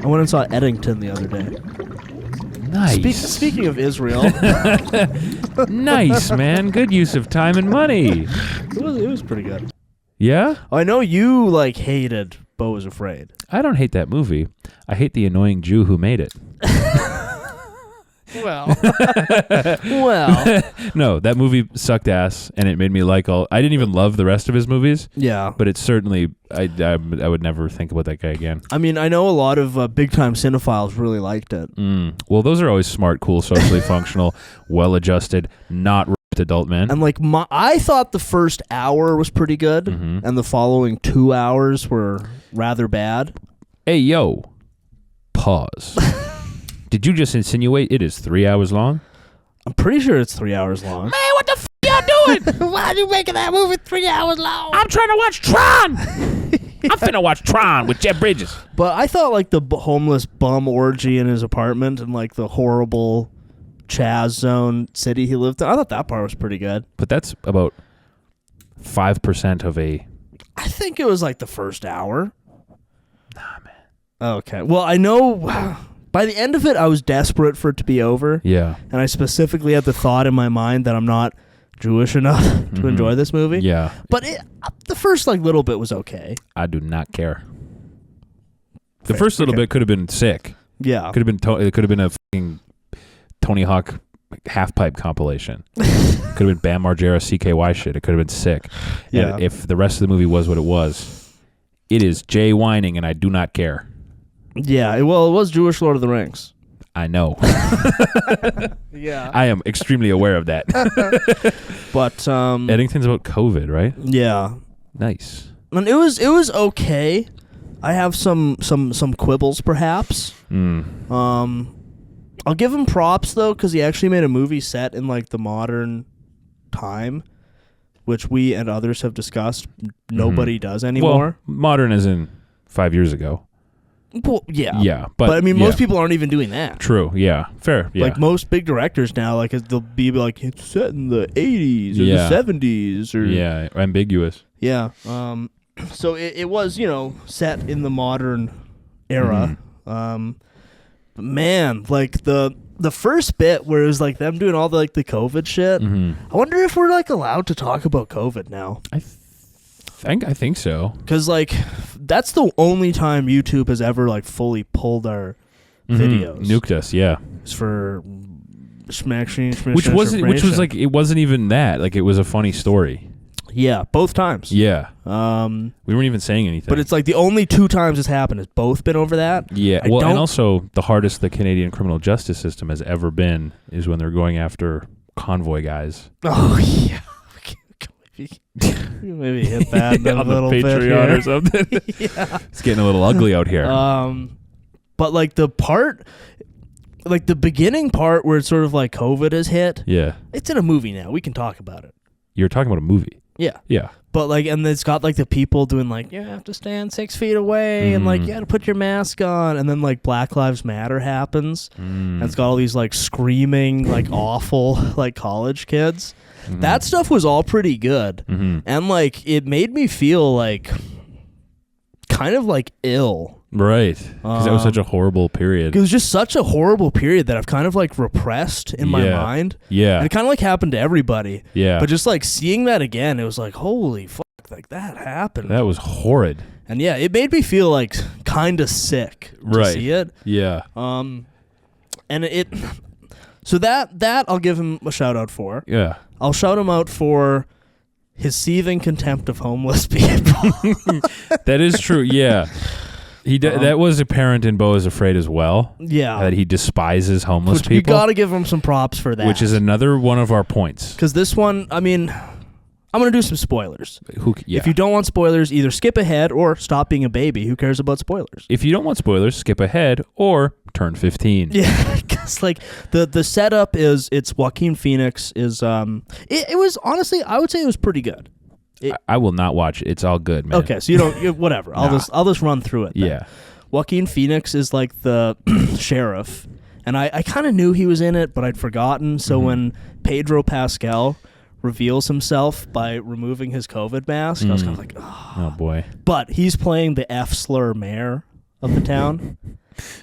I went and saw Eddington the other day. Nice. Speaking of Israel, Nice, man. Good use of time and money. it was pretty good. Yeah? I know you hated Beau is Afraid. I don't hate that movie. I hate the annoying Jew who made it. Well, No, that movie sucked ass, and it made me like all... I didn't even love the rest of his movies, yeah. but it's certainly... I would never think about that guy again. I mean, I know a lot of big-time cinephiles really liked it. Well, those are always smart, cool, socially functional, well-adjusted, not ripped adult men. And I thought the first hour was pretty good, and the following 2 hours were rather bad. Hey, yo. Pause. Did you just insinuate it is 3 hours long? I'm pretty sure it's 3 hours long. Man, what the y'all doing? Why are you making that movie 3 hours long? I'm trying to watch Tron. I'm finna watch Tron with Jeff Bridges. But I thought the homeless bum orgy in his apartment and the horrible Chaz zone city he lived in, I thought that part was pretty good. But that's about 5% of a... I think it was the first hour. Nah, man. Okay. Well, I know by the end of it, I was desperate for it to be over. Yeah. And I specifically had the thought in my mind that I'm not Jewish enough to enjoy this movie. Yeah. But the first little bit was okay. I do not care. The first little bit could have been sick. Yeah. Could have been. It could have been a fucking Tony Hawk half pipe compilation. Could have been Bam Margera CKY shit. It could have been sick. Yeah. And if the rest of the movie was what it was, it is Jay whining, and I do not care. Yeah. Well, it was Jewish Lord of the Rings. I know. Yeah. I am extremely aware of that. But Eddington's about COVID, right? yeah. Nice. And it was okay. I have some quibbles, perhaps. I'll give him props though, because he actually made a movie set in the modern time, which we and others have discussed. Nobody does anymore. Well, modern as in 5 years ago. Well, yeah. Yeah, but I mean, most people aren't even doing that. True. Yeah. Fair. Yeah. Most big directors now, they'll be it's set in the 80s or the 70s or ambiguous. Yeah. So it was, set in the modern era. But man, the first bit where it was them doing all the COVID shit. I wonder if we're allowed to talk about COVID now. I think so. Because that's the only time YouTube has ever fully pulled our videos. Nuked us, yeah. It's for which was it wasn't even that. It was a funny story. Yeah, both times. Yeah. We weren't even saying anything. But it's the only 2 times it's happened. It's both been over that. Yeah. And also the hardest the Canadian criminal justice system has ever been is when they're going after convoy guys. Oh yeah. Maybe hit that on a little the Patreon bit or something. Yeah. It's getting a little ugly out here. But the part, the beginning part where it's sort of COVID has hit. Yeah. It's in a movie now. We can talk about it. You're talking about a movie. Yeah. Yeah. But and it's got the people doing you have to stand 6 feet away and you got to put your mask on, and then Black Lives Matter happens, and it's got all these screaming awful college kids. That stuff was all pretty good, and it made me feel kind of ill. Right, because that was such a horrible period. It was just such a horrible period that I've kind of repressed in my mind. Yeah, and it kind of happened to everybody. Yeah, but just seeing that again, it was holy fuck, that happened. That was horrid. And yeah, it made me feel kind of sick to see it. Yeah. And so that I'll give him a shout out for. Yeah. I'll shout him out for his seething contempt of homeless people. That is true. Yeah. That was apparent in Beau is Afraid as well. Yeah. That he despises homeless people. You got to give him some props for that. Which is another one of our points. Because this one, I mean, I'm going to do some spoilers. Yeah. If you don't want spoilers, either skip ahead or stop being a baby. Who cares about spoilers? If you don't want spoilers, skip ahead or turn 15. Yeah, because the setup is it's Joaquin Phoenix is it was honestly I would say it was pretty good. I will not watch it. It's all good, man. Okay, so whatever. I'll just run through it. Then. Yeah. Joaquin Phoenix is the sheriff, and I kind of knew he was in it, but I'd forgotten. So when Pedro Pascal reveals himself by removing his COVID mask. I was kind of like, oh boy. But he's playing the F slur mayor of the town.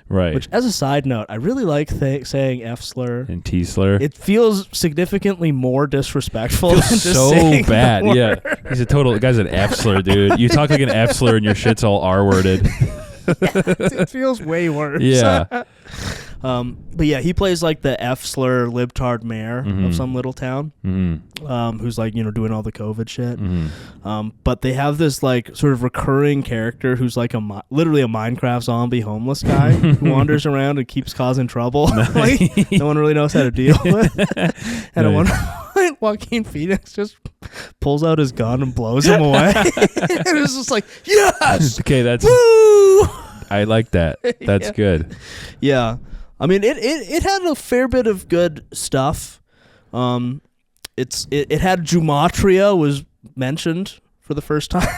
Right. Which, as a side note, I really like saying F slur and T slur. It feels significantly more disrespectful. Feels than just so saying bad. the Yeah, word. he's a total guy's an F slur, dude. You talk like an F slur and your shit's all R worded. It feels way worse. Yeah. But yeah, he plays like the F slur libtard mayor of some little town, who's like, doing all the COVID shit. But they have this like sort of recurring character who's like literally a Minecraft zombie homeless guy who wanders around and keeps causing trouble. Like, no one really knows how to deal with. And at one point, Joaquin Phoenix just pulls out his gun and blows him away. And it's just like, yes! Okay, that's... Woo! I like that. That's good. Yeah. I mean, it had a fair bit of good stuff. It had Gematria was mentioned for the first time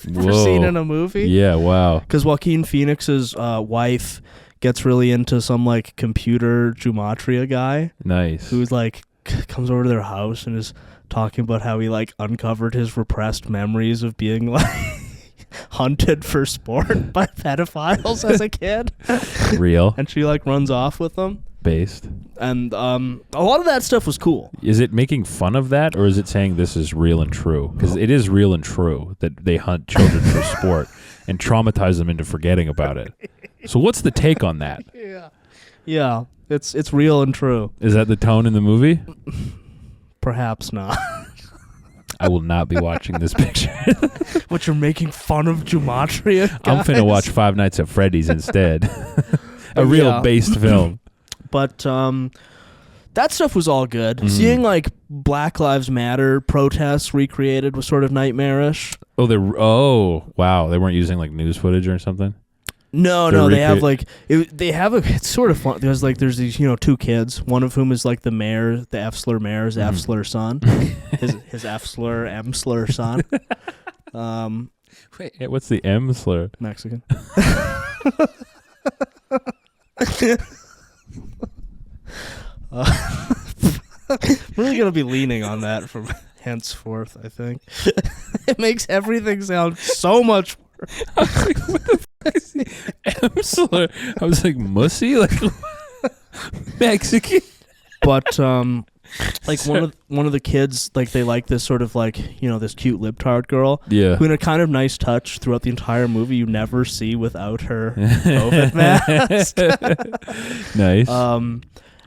ever seen in a movie. Yeah, wow. Because Joaquin Phoenix's wife gets really into some like computer Gematria guy. Nice. Who's like comes over to their house and is talking about how he like uncovered his repressed memories of being like hunted for sport by pedophiles as a kid. Real. And she like runs off with them. Based. And a lot of that stuff was cool. Is it making fun of that, or is it saying this is real and true? Because it is real and true that they hunt children for sport and traumatize them into forgetting about it. So what's the take on that? Yeah, it's real and true. Is that the tone in the movie? Perhaps not. I will not be watching this picture. What, you're making fun of Gematria, guys? I'm finna watch Five Nights at Freddy's instead. A real based film. But that stuff was all good. Seeing like Black Lives Matter protests recreated was sort of nightmarish. Oh, wow. They weren't using like news footage or something? No, they have like it's sort of fun. There's these two kids, one of whom is like the mayor, the F slur mayor's F slur son, his F slur M slur son. Wait, what's the M slur? Mexican. Really gonna be leaning on that from henceforth, I think. It makes everything sound so much worse. I was like, what the fuck is the M slur? I was like, mussy? Like, Mexican? But like one of the kids, like they like this sort of like this cute libtard girl, who in a kind of nice touch throughout the entire movie you never see without her COVID mask. Nice.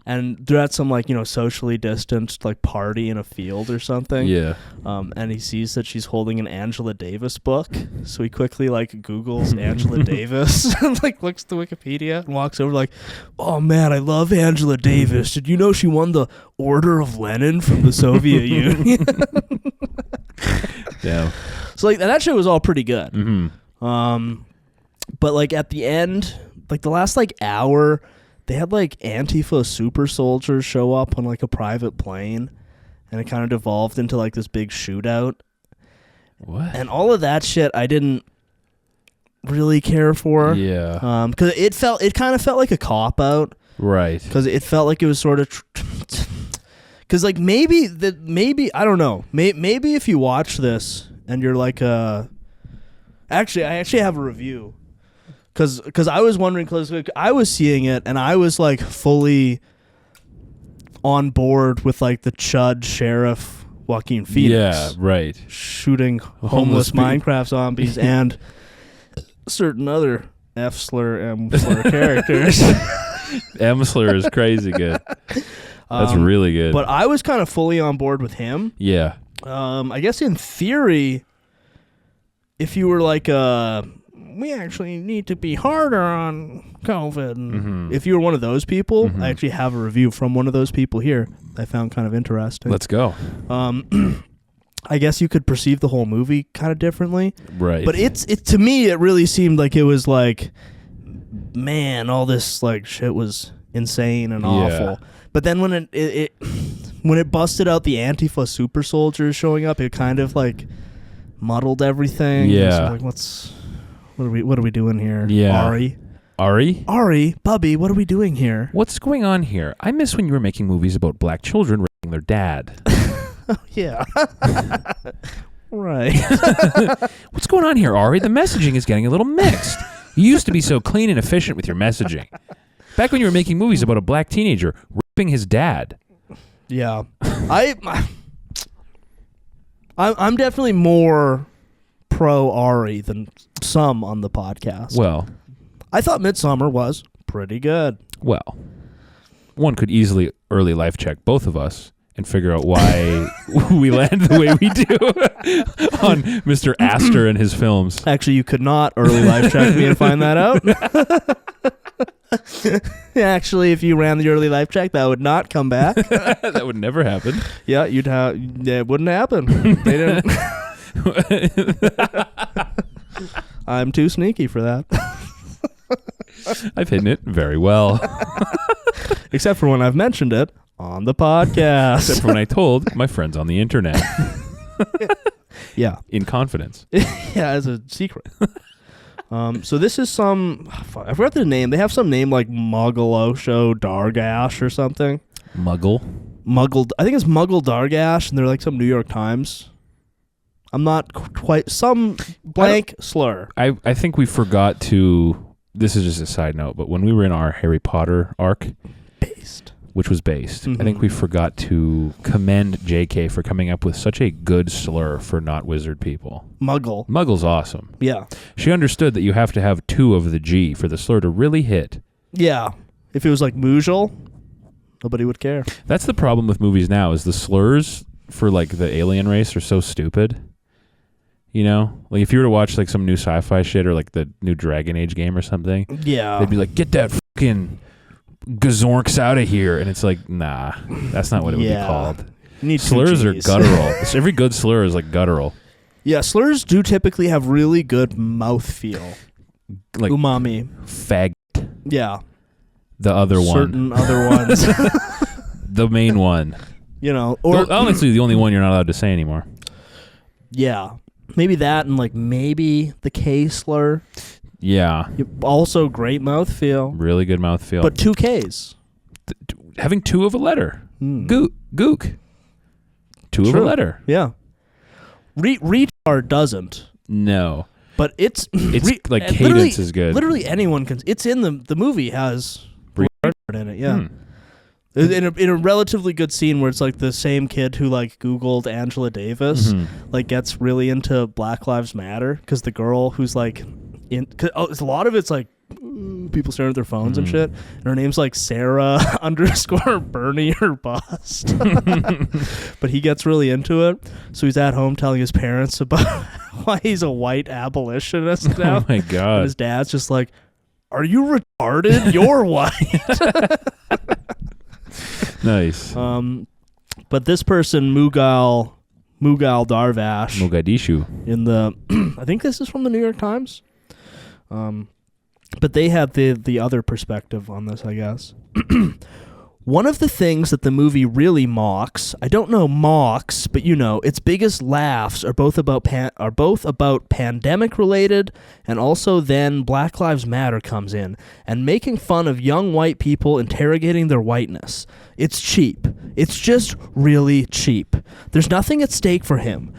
And they're at some like socially distanced like party in a field or something. Yeah. And he sees that she's holding an Angela Davis book, so he quickly like Googles Angela Davis and like looks to Wikipedia and walks over like, oh man, I love Angela Davis. Did you know she won the Order of Lenin from the Soviet Union? Damn. So like that shit was all pretty good. But like at the end, like the last like hour, they had like Antifa super soldiers show up on like a private plane, and it kind of devolved into like this big shootout. What? And all of that shit I didn't really care for. Yeah. Because it kind of felt like a cop out. Right. Because it felt like it was sort of. Because like maybe I don't know. Maybe if you watch this and you're like Actually, I actually have a review. Because I was wondering, because I was seeing it and I was like fully on board with like the Chud sheriff Joaquin Phoenix. Yeah, right. Shooting homeless Minecraft zombies and certain other F slur, M slur characters. M slur is crazy good. That's really good. But I was kind of fully on board with him. Yeah. I guess in theory, if you were like we actually need to be harder on COVID. And if you were one of those people, I actually have a review from one of those people here I found kind of interesting. Let's go. I guess you could perceive the whole movie kind of differently. Right. But it to me, it really seemed like it was like, man, all this like shit was insane and awful. But then when it busted out the Antifa super soldiers showing up, it kind of like muddled everything. Yeah. So like, what are we doing here? Yeah. Ari, Bubby, what are we doing here? What's going on here? I miss when you were making movies about black children raping their dad. Yeah. Right. What's going on here, Ari? The messaging is getting a little mixed. You used to be so clean and efficient with your messaging. Back when you were making movies about a black teenager raping his dad. Yeah. I'm definitely more pro Ari than some on the podcast. Well, I thought Midsommar was pretty good. Well, one could easily early life check both of us and figure out why we land the way we do on Mr. Astor and his films. Actually, you could not early life check me and find that out. Actually, if you ran the early life check, that would not come back. That would never happen. Yeah, it wouldn't happen. They didn't. I'm too sneaky for that. I've hidden it very well. Except for when I've mentioned it on the podcast. Except for when I told my friends on the internet. Yeah. In confidence. Yeah, as a secret. So this is I forgot the name. They have some name like Muggle Dargash or something. Muggle? I think it's Muggle Dargash, and they're like some New York Times. I'm not quite... Some blank slur. I think we forgot to... This is just a side note, but when we were in our Harry Potter arc... Which was based. Mm-hmm. I think we forgot to commend JK for coming up with such a good slur for not wizard people. Muggle. Muggle's awesome. Yeah. She understood that you have to have 2 of the G for the slur to really hit. Yeah. If it was like Mujal, nobody would care. That's the problem with movies now, is the slurs for like the alien race are so stupid. You know? Like if you were to watch like some new sci-fi shit or like the new Dragon Age game or something, yeah, they'd be like, get that fucking Gazorks out of here. And it's like, nah, that's not what it would be called. Slurs are guttural. Every good slur is like guttural. Yeah, slurs do typically have really good mouthfeel. Like umami. Fag. Yeah. The other one. Certain other ones. The main one. You know, or honestly, the only one you're not allowed to say anymore. Yeah. Maybe that and like maybe the K slur. Yeah. Also great mouthfeel. Really good mouthfeel. But 2 Ks. Having 2 of a letter. Gook. 2 True. of a letter. Yeah. Retard doesn't. No. But it's like cadence is good. Literally anyone can. It's in the movie has retard in it. Yeah. In a relatively good scene where it's like the same kid who like Googled Angela Davis like gets really into Black Lives Matter because the girl who's like a lot of it's like people staring at their phones and shit, and her name's like Sarah _ Bernie or bust. But he gets really into it, so he's at home telling his parents about why he's a white abolitionist now. Oh my god. And his dad's just like, are you retarded? You're white. Nice. But this person, Mughal Darvash, Mogadishu, in the I think this is from the New York Times. But they had the other perspective on this, I guess. One of the things that the movie really mocks, I don't know mocks, but you know, its biggest laughs are both about pandemic related, and also then Black Lives Matter comes in and making fun of young white people interrogating their whiteness. It's cheap. It's just really cheap. There's nothing at stake for him.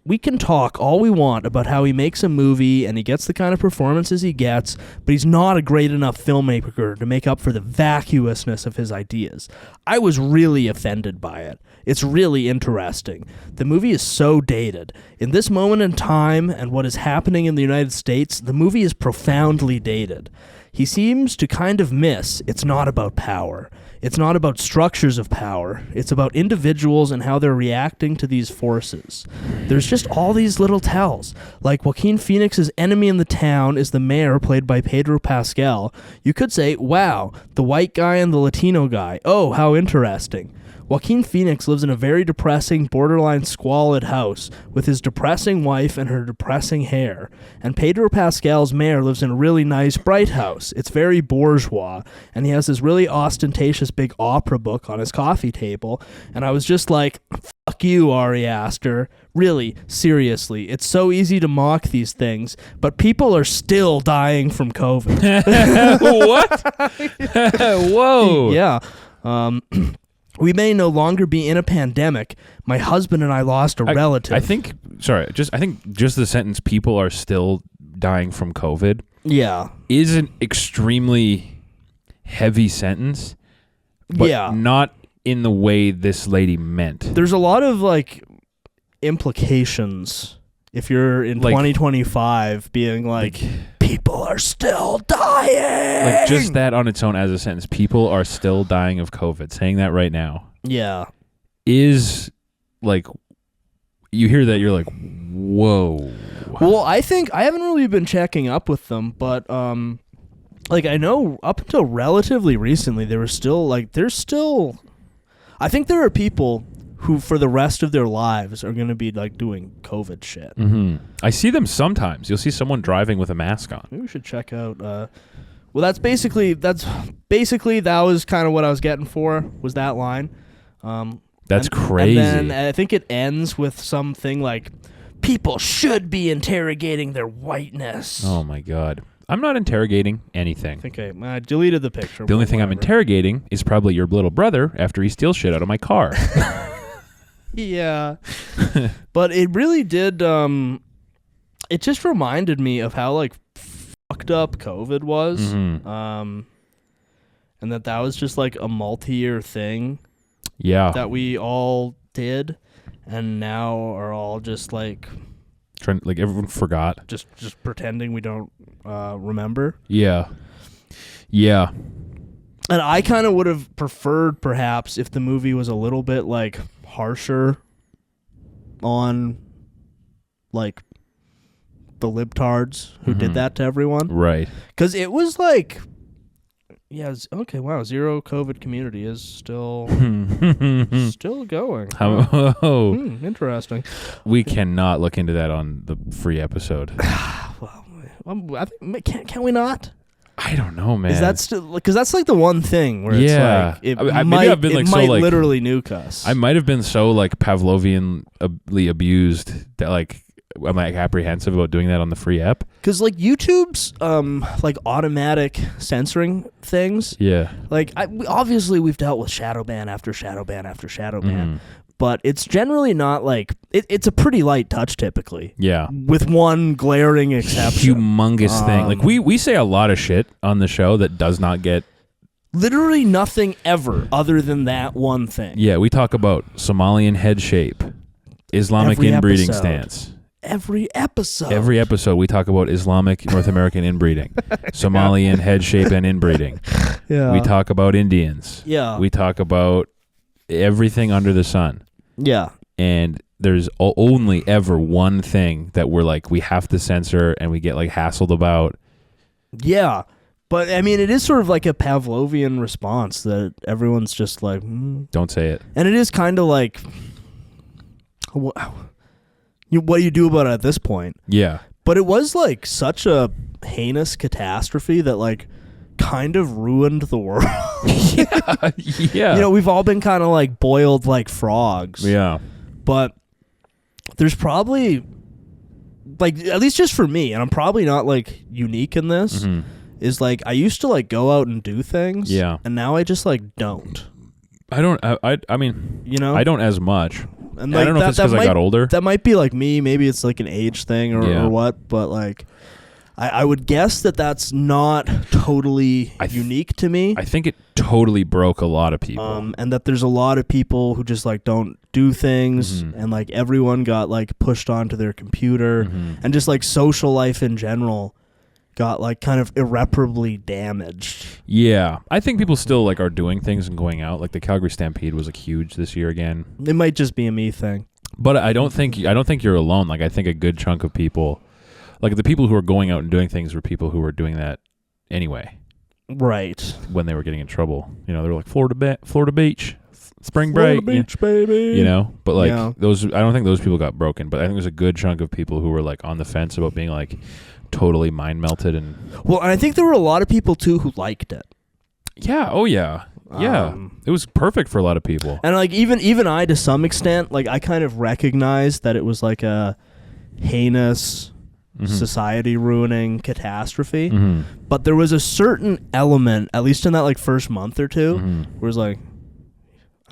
We can talk all we want about how he makes a movie and he gets the kind of performances he gets, but he's not a great enough filmmaker to make up for the vacuousness of his ideas. I was really offended by it. It's really interesting. The movie is so dated. In this moment in time and what is happening in the United States, the movie is profoundly dated. He seems to kind of miss it's not about power. It's not about structures of power. It's about individuals and how they're reacting to these forces. There's just all these little tells. Like Joaquin Phoenix's enemy in the town is the mayor played by Pedro Pascal. You could say, wow, the white guy and the Latino guy. Oh, how interesting. Joaquin Phoenix lives in a very depressing, borderline squalid house with his depressing wife and her depressing hair. And Pedro Pascal's mayor lives in a really nice, bright house. It's very bourgeois, and he has this really ostentatious big opera book on his coffee table. And I was just like, fuck you, Ari Aster. Really, seriously, it's so easy to mock these things, but people are still dying from COVID. What? Whoa. Yeah. We may no longer be in a pandemic. My husband and I lost a relative. I think just the sentence "people are still dying from COVID" is an extremely heavy sentence, but not in the way this lady meant. There's a lot of like implications if you're in 2025 being like people are still dying. Like just that on its own as a sentence, people are still dying of COVID. Saying that right now. Yeah. Is like you hear that you're like, whoa. Well, I think I haven't really been checking up with them, but like I know up until relatively recently there's still I think there are people who for the rest of their lives are going to be like doing COVID shit. Mm-hmm. I see them sometimes. You'll see someone driving with a mask on. Maybe we should check out well that's basically that was kind of what I was getting for was that line. That's crazy. And then I think it ends with something like people should be interrogating their whiteness. Oh my God. I'm not interrogating anything. I think I deleted the picture. The only thing I'm interrogating is probably your little brother after he steals shit out of my car. Yeah. But it really did it just reminded me of how like fucked up COVID was. Mm-hmm. And that was just like a multi-year thing. Yeah. That we all did and now are all just like everyone forgot. Just pretending we don't remember. Yeah. Yeah. And I kind of would have preferred perhaps if the movie was a little bit like harsher on like the libtards who did that to everyone. Right. Because it was like, okay, wow, zero COVID community is still going. Interesting. We cannot look into that on the free episode. Well, I think, can we not? I don't know, man. Is that still because that's like the one thing where it's like it might literally nuke us. I might have been so like Pavlovianly abused that like I'm like apprehensive about doing that on the free app. Because like YouTube's like automatic censoring things. Yeah. Like obviously we've dealt with shadow ban after shadow ban after shadow ban. But it's generally not like it's a pretty light touch typically. Yeah. With one glaring exception. Humongous thing. Like we say a lot of shit on the show that does not get literally nothing ever other than that one thing. Yeah, we talk about Somalian head shape, Islamic inbreeding stance. Every episode. Every episode we talk about Islamic North American inbreeding, Somalian head shape and inbreeding. Yeah. We talk about Indians. Yeah. We talk about everything under the sun. Yeah. And there's only ever one thing that we're like, we have to censor and we get like hassled about. Yeah. But I mean, it is sort of like a Pavlovian response that everyone's just like, don't say it. And it is kind of like, what do you do about it at this point? Yeah. But it was like such a heinous catastrophe that like kind of ruined the world. Yeah. You know, we've all been kind of like boiled like frogs. Yeah. But there's probably like, at least just for me, and I'm probably not like unique in this, is like I used to like go out and do things. Yeah. And now I just like don't. I mean, you know, I don't as much. And like, I don't know if it's because I got older. That might be like me. Maybe it's like an age thing or what. But like, I would guess that that's not totally unique to me. I think it totally broke a lot of people. And that there's a lot of people who just like don't do things, and like everyone got like pushed onto their computer, and just like social life in general got like kind of irreparably damaged. Yeah, I think people still like are doing things and going out. Like the Calgary Stampede was like huge this year again. It might just be a me thing. But I don't think you're alone. Like I think a good chunk of people, like the people who are going out and doing things, were people who were doing that anyway. Right. When they were getting in trouble, you know, they were like Florida Beach, spring break, Florida Beach, baby. You know, but like those, I don't think those people got broken. But I think there's a good chunk of people who were like on the fence about being like totally mind melted and. Well, and I think there were a lot of people too who liked it. Yeah. Oh yeah. Yeah. It was perfect for a lot of people. And like even I, to some extent, like I kind of recognized that it was like a heinous, society ruining catastrophe. But there was a certain element, at least in that like first month or two, where it was like,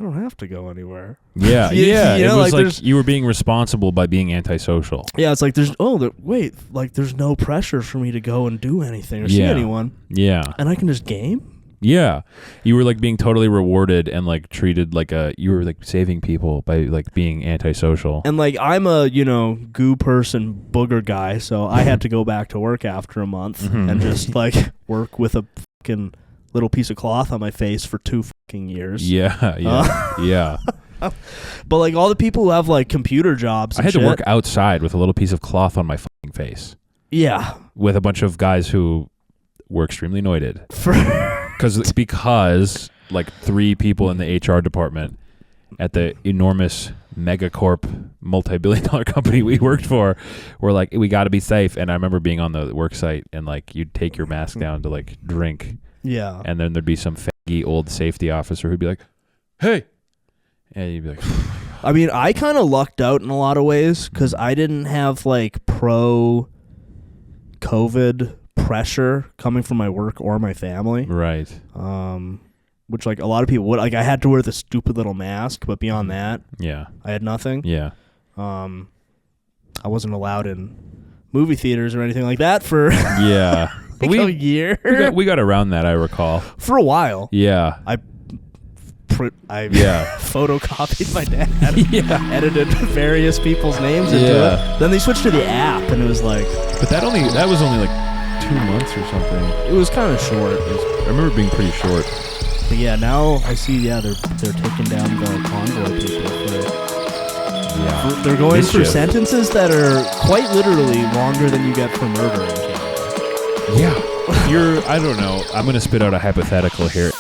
I don't have to go anywhere. Yeah, yeah. You know, it was like you were being responsible by being antisocial. Yeah, it's like there's there's no pressure for me to go and do anything or see anyone. Yeah. And I can just game? Yeah. You were like being totally rewarded and like treated like you were like saving people by like being antisocial. And like I'm a, goo person, booger guy, so I had to go back to work after a month and just like work with a fucking little piece of cloth on my face for 2 fucking years. Yeah, yeah. But like all the people who have like computer jobs I had to work outside with a little piece of cloth on my fucking face. Yeah. With a bunch of guys who were extremely anointed. Because like 3 people in the HR department at the enormous megacorp multi-billion-dollar company we worked for were like, we got to be safe. And I remember being on the work site and like you'd take your mask down to like drink. Yeah. And then there'd be some faggy old safety officer who'd be like, hey. And you'd be like, I mean, I kind of lucked out in a lot of ways because I didn't have like pro-COVID pressure coming from my work or my family. Right. Which like a lot of people would. Like I had to wear the stupid little mask, but beyond that, yeah, I had nothing. Yeah. I wasn't allowed in movie theaters or anything like that for yeah. like a year. We got around that, I recall. For a while. Yeah. I photocopied my dad. Edited various people's names into it. Then they switched to the app, and it was like. But that was only like 2 months or something. It was kind of short. I remember it being pretty short. But yeah, now I see. Yeah, they're taking down the convoy people. They're going for sentences that are quite literally longer than you get for murder in Canada. Yeah. I don't know. I'm going to spit out a hypothetical here.